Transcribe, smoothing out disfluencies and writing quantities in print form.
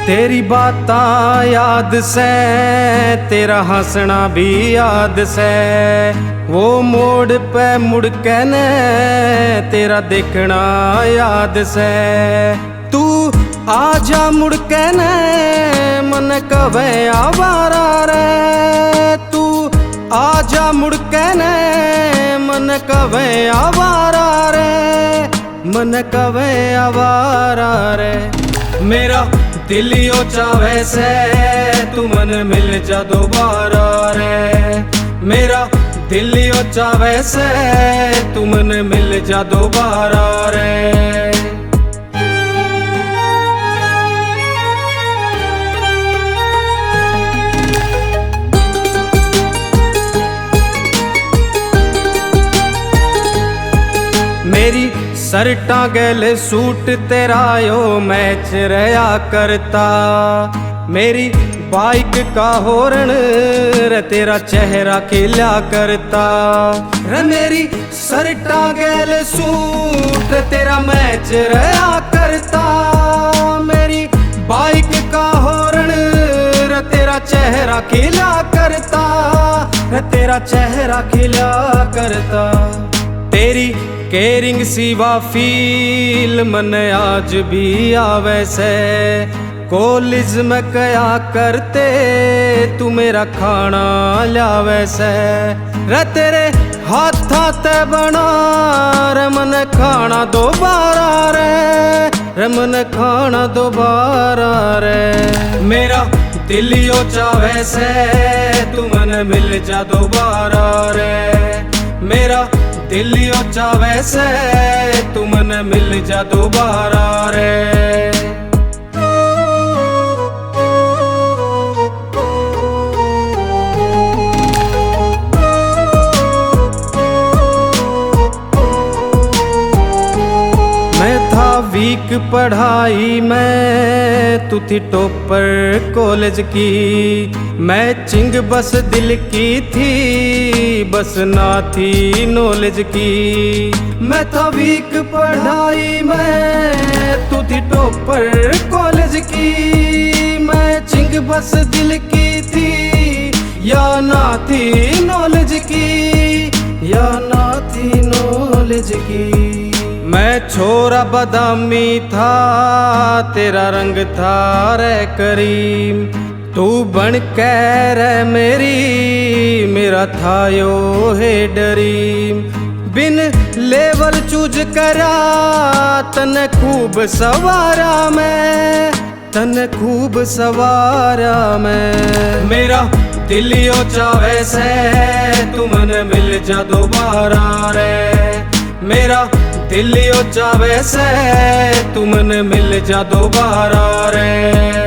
तेरी बातां याद से, तेरा हंसना भी याद से, वो मोड़ पे मुड़ के ने तेरा देखना याद से। तू आजा मुड़ के ने मन कवे आवारा रे, तू आजा मुड़ के ने मन कवे आवारा रे, मन कवे आवारा रे। मेरा दिलियो चावे से तू मन मिल जा दोबारा रे, मेरा दिलियो चावे से तू मन मिल जा दोबारा रे। मेरी शर्टा गैल सूट तेरा यो मैच रहा करता, मेरी बाइक का हॉर्न रे तेरा चेहरा खिला करता रे। मेरी शर्टा गैल सूट तेरा मैच रहा करता, मेरी बाइक का हॉर्न रे तेरा चेहरा खिला करता रे, तेरा चेहरा खिला करता। तेरी केयरिंग सिवा फील मन आज भी आवे से, कॉलेज में कया करते तू मेरा खाना लावे से रे। तेरे हाथा ते बना रे मन खाना दोबारा रे, मन खाना दोबारा रे। मेरा दिलियो चावे से तू मन मिल जा दोबारा रे, मेरा दिलियो चावे से तू मन मिल जा दोबारा रे। मैं था वीक पढ़ाई में, तू थी टॉपर कॉलेज की, मैचिंग बस दिल की थी बस ना थी नॉलेज की। मैं था वीक पढ़ाई में, तू थी टॉपर कॉलेज की, मैचिंग बस दिल की थी या ना थी नॉलेज की, या ना थी नॉलेज की। मैं छोरा बदामी था तेरा रंग था रे करीम, तू बन के रे मेरी मेरा था यो है ड्रीम। बिन लेवल चूज करा तन खूब सवारा मैं, तन खूब सवारा मैं। मेरा दिलियो चावे से तू मन मिल जा दोबारा रे, मेरा दिलियो चावे से तू मन मिल जा दोबारा रे।